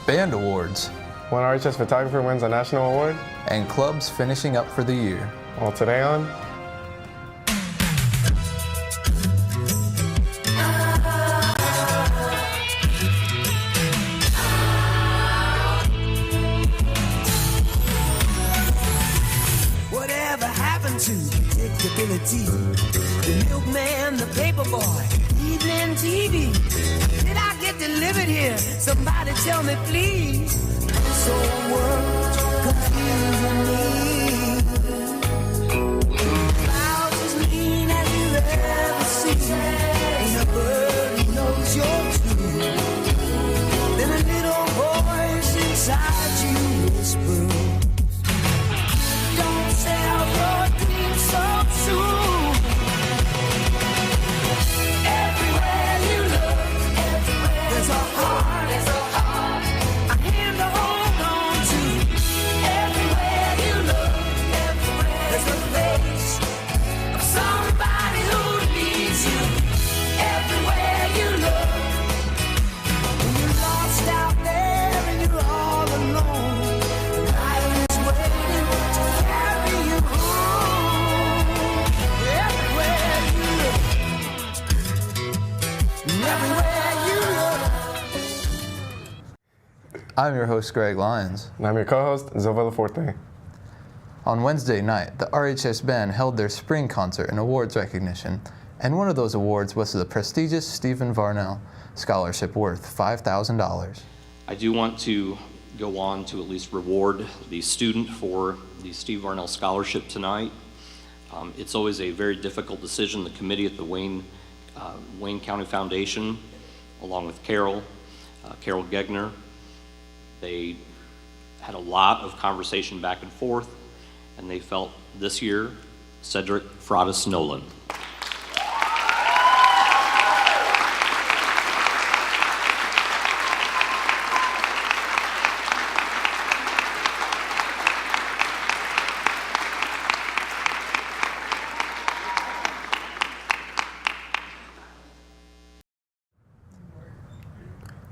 Band awards, One RHS photographer wins a national award. and clubs finishing up for the year. Well, today on Whatever happened to predictability? The milkman, the paperboy, evening TV. Did I get delivered here? Somebody tell me, please. This whole world confusing me. Clouds as mean as you ever seen. Ain't a bird who knows you're true. Then a little voice inside you whispers, don't sell your dreams so soon. Everywhere you look, there's a heart, a hand to hold on to. Everywhere you look, there's a face of somebody who needs you. Everywhere you look, when you're lost out there and you're all alone, life is waiting to carry you home. Everywhere you look, everywhere you look. I'm your host, Greg Lyons. and I'm your co-host, Zova Laforte. On Wednesday night, the RHS Band held their spring concert and awards recognition, and one of those awards was the prestigious Stephen Varnell Scholarship worth $5,000. I do want to go on to at least reward the student for the Steve Varnell Scholarship tonight. It's always a very difficult decision. The committee at the Wayne County Foundation, along with Carol Gegner, they had a lot of conversation back and forth, and they felt this year, Cedric Fraudis Nolan.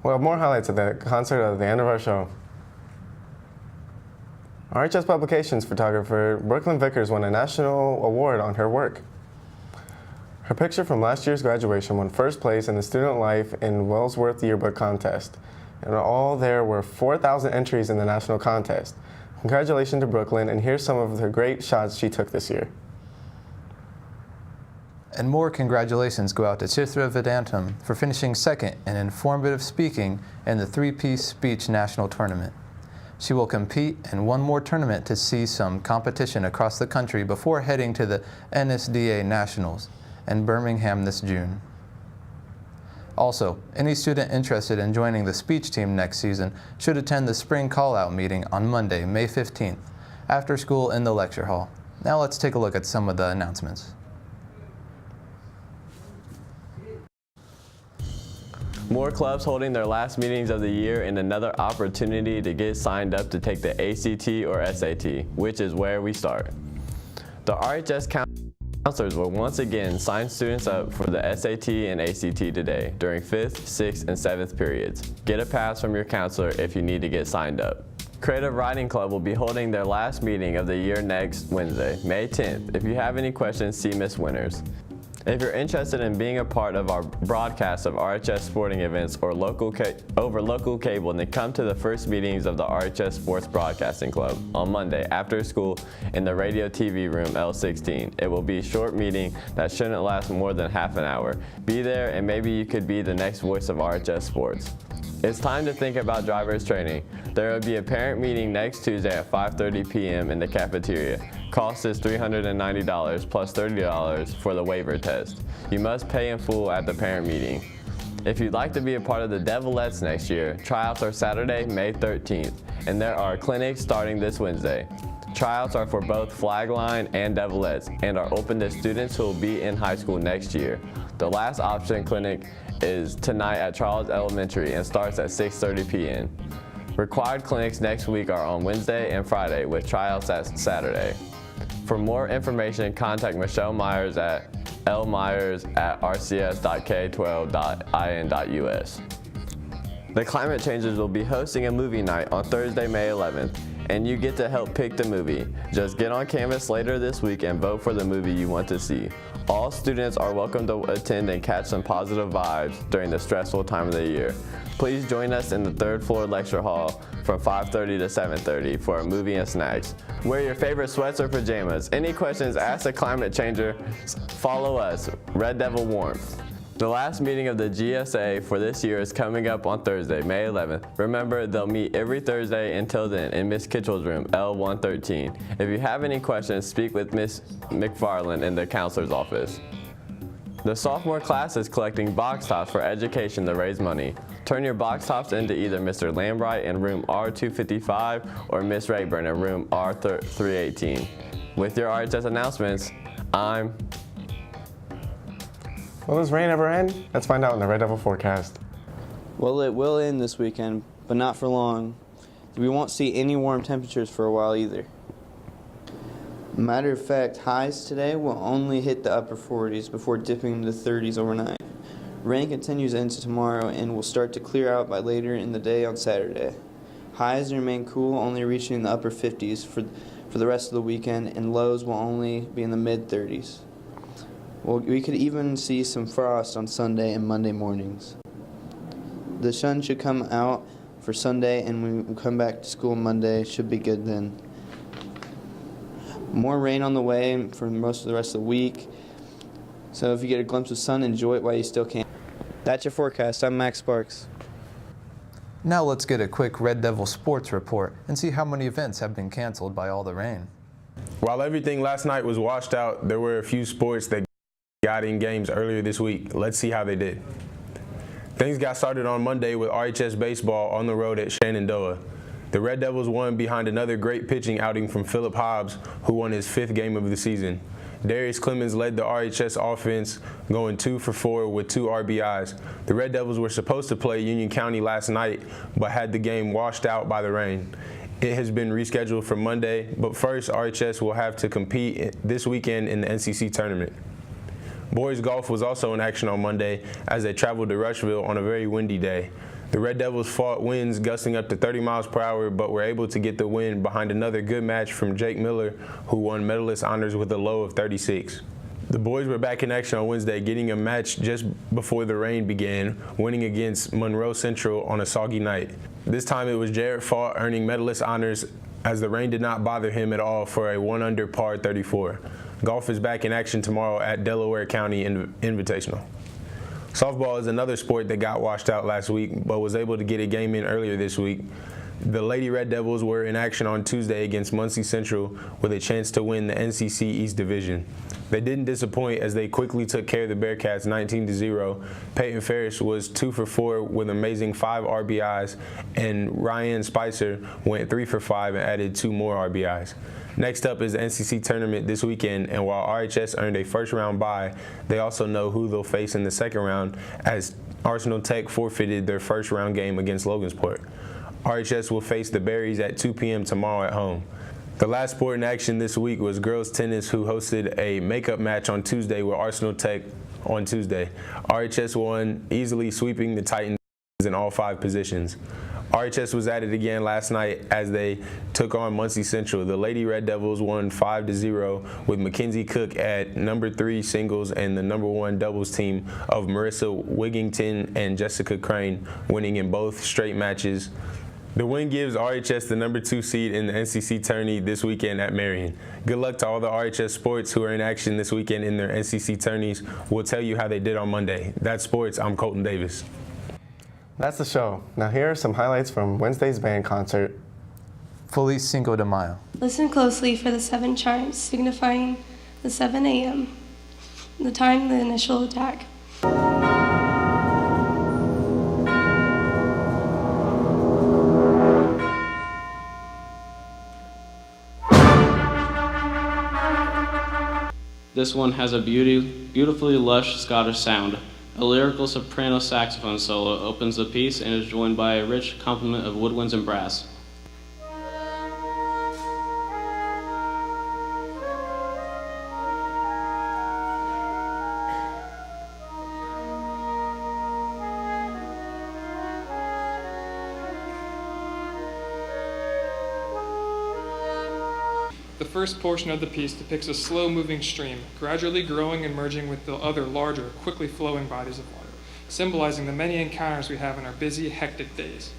Well, more highlights of the concert at the end of our show. RHS Publications photographer Brooklyn Vickers won a national award on her work. Her picture from last year's graduation won first place in the Student Life in Wellsworth Yearbook Contest. And all there were 4,000 entries in the national contest. Congratulations to Brooklyn, and here's some of the great shots she took this year. And more congratulations go out to Chitra Vedantam for finishing second in informative speaking in the three-piece speech national tournament. She will compete in one more tournament to see some competition across the country before heading to the NSDA Nationals in Birmingham this June. Also, any student interested in joining the speech team next season should attend the spring call-out meeting on Monday, May 15th, after school in the lecture hall. Now let's take a look at some of the announcements. More clubs holding their last meetings of the year and another opportunity to get signed up to take the ACT or SAT, which is where we start. The RHS counselors will once again sign students up for the SAT and ACT today during 5th, 6th, and 7th periods. Get a pass from your counselor if you need to get signed up. Creative Writing Club will be holding their last meeting of the year next Wednesday, May 10th. If you have any questions, see Ms. Winters. If you're interested in being a part of our broadcast of RHS sporting events or over local cable, then come to the first meetings of the RHS Sports Broadcasting Club on Monday after school in the Radio TV room L16. It will be a short meeting that shouldn't last more than half an hour. Be there and maybe you could be the next voice of RHS Sports. It's time to think about driver's training. There will be a parent meeting next Tuesday at 5:30 p.m. in the cafeteria. Cost is $390 plus $30 for the waiver test. You must pay in full at the parent meeting. If you'd like to be a part of the Devilettes next year, tryouts are Saturday, May 13th, and there are clinics starting this Wednesday. Tryouts are for both Flagline and Devilettes and are open to students who will be in high school next year. The last option clinic is tonight at Charles Elementary and starts at 6:30 p.m. Required clinics next week are on Wednesday and Friday with tryouts at Saturday. For more information, contact Michelle Myers at lmyers@rcs.k12.in.us. The Climate Changers will be hosting a movie night on Thursday, May 11th, and you get to help pick the movie. Just get on Canvas later this week and vote for the movie you want to see. All students are welcome to attend and catch some positive vibes during the stressful time of the year. Please join us in the third floor lecture hall from 5:30 to 7:30 for a movie and snacks. Wear your favorite sweats or pajamas. Any questions, ask the Climate Changer. Follow us, Red Devil Warmth. The last meeting of the GSA for this year is coming up on Thursday, May 11th. Remember, they'll meet every Thursday until then in Ms. Kitchell's room, L113. If you have any questions, speak with Ms. McFarland in the counselor's office. The sophomore class is collecting box tops for education to raise money. Turn your box tops into either Mr. Lambright in room R255 or Miss Rayburn in room R318. With your RHS announcements, I'm... Will this rain ever end? Let's find out in the Red Devil forecast. Well, it will end this weekend, but not for long. We won't see any warm temperatures for a while either. Matter of fact, highs today will only hit the upper 40s before dipping into the 30s overnight. Rain continues into tomorrow and will start to clear out by later in the day on Saturday. Highs remain cool, only reaching the upper 50s for the rest of the weekend, and lows will only be in the mid-30s. Well, we could even see some frost on Sunday and Monday mornings. The sun should come out for Sunday, and when we come back to school Monday, should be good then. More rain on the way for most of the rest of the week. So if you get a glimpse of sun, enjoy it while you still can. That's your forecast. I'm Max Sparks. Now let's get a quick Red Devil sports report and see how many events have been canceled by all the rain. While everything last night was washed out, there were a few sports that got in games earlier this week. Let's see how they did. Things got started on Monday with RHS baseball on the road at Shenandoah. The Red Devils won behind another great pitching outing from Phillip Hobbs, who won his 5th game of the season. Darius Clemens led the RHS offense, going 2 for 4 with 2 RBIs. The Red Devils were supposed to play Union County last night, but had the game washed out by the rain. It has been rescheduled for Monday, but first RHS will have to compete this weekend in the NCC tournament. Boys golf was also in action on Monday as they traveled to Rushville on a very windy day. The Red Devils fought winds gusting up to 30 miles per hour, but were able to get the win behind another good match from Jake Miller, who won medalist honors with a low of 36. The boys were back in action on Wednesday, getting a match just before the rain began, winning against Monroe Central on a soggy night. This time it was Jared Fault earning medalist honors as the rain did not bother him at all for a 1-under par 34. Golf is back in action tomorrow at Delaware County Invitational. Softball is another sport that got washed out last week, but was able to get a game in earlier this week. The Lady Red Devils were in action on Tuesday against Muncie Central with a chance to win the NCC East Division. They didn't disappoint as they quickly took care of the Bearcats 19-0. Peyton Ferris was 2 for 4 with an amazing 5 RBIs, and Ryan Spicer went 3 for 5 and added 2 more RBIs. Next up is the NCC tournament this weekend, and while RHS earned a first-round bye, they also know who they'll face in the second round as Arsenal Tech forfeited their first-round game against Logansport. RHS will face the Berries at 2 p.m. tomorrow at home. The last sport in action this week was girls tennis, who hosted a makeup match on Tuesday with Arsenal Tech on Tuesday. RHS won, easily sweeping the Titans in all 5 positions. RHS was at it again last night as they took on Muncie Central. The Lady Red Devils won 5-0 with Mackenzie Cook at number 3 singles and the number 1 doubles team of Marissa Wigington and Jessica Crane winning in both straight matches. The win gives RHS the number 2 seed in the NCC tourney this weekend at Marion. Good luck to all the RHS sports who are in action this weekend in their NCC tourneys. We'll tell you how they did on Monday. That's sports. I'm Colton Davis. That's the show. Now here are some highlights from Wednesday's band concert. Feliz Cinco de Mayo. Listen closely for the 7 chimes, signifying the 7 a.m., the time of the initial attack. This one has a beautifully lush Scottish sound. A lyrical soprano saxophone solo opens the piece and is joined by a rich complement of woodwinds and brass. The first portion of the piece depicts a slow-moving stream, gradually growing and merging with the other larger, quickly flowing bodies of water, symbolizing the many encounters we have in our busy, hectic days.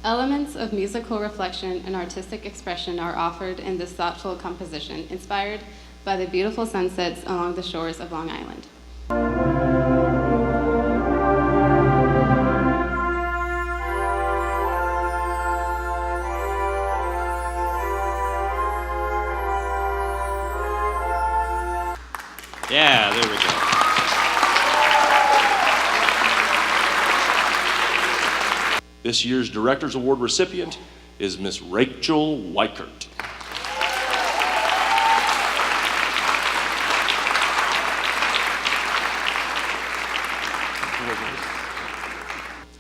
Elements of musical reflection and artistic expression are offered in this thoughtful composition, inspired by the beautiful sunsets along the shores of Long Island. Yeah, there we go. This year's Director's Award recipient is Miss Rachel Weichert.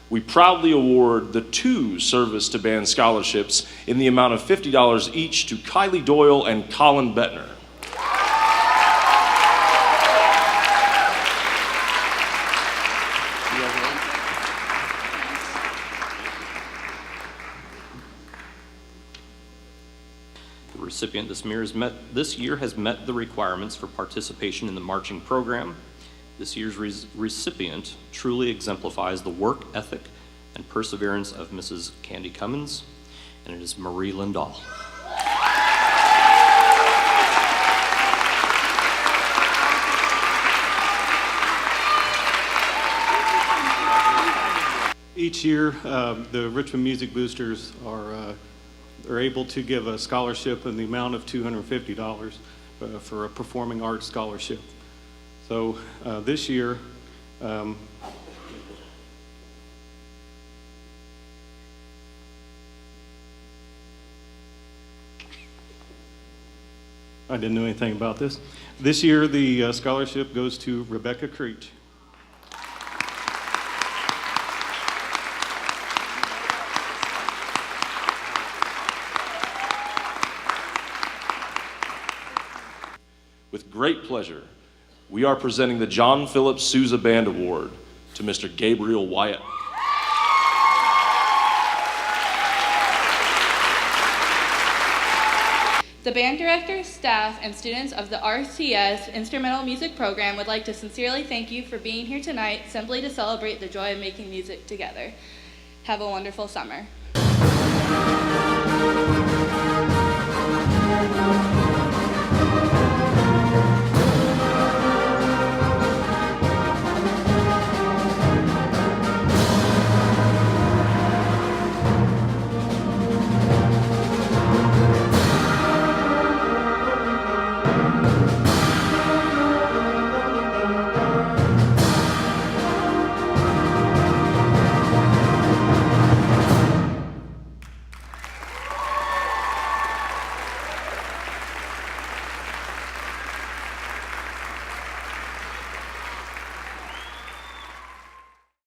We proudly award the 2 Service to Band scholarships in the amount of $50 each to Kylie Doyle and Colin Bettner. The recipient this year has met the requirements for participation in the marching program. This year's recipient truly exemplifies the work ethic and perseverance of Mrs. Candy Cummins, and it is Marie Lindahl. Each year, the Richmond Music Boosters are able to give a scholarship in the amount of $250 for a performing arts scholarship. So this year, I didn't know anything about this. This year, the scholarship goes to Rebecca Creech. With great pleasure, we are presenting the John Philip Sousa Band Award to Mr. Gabriel Wyatt. The band director, staff, and students of the RTS Instrumental Music Program would like to sincerely thank you for being here tonight simply to celebrate the joy of making music together. Have a wonderful summer.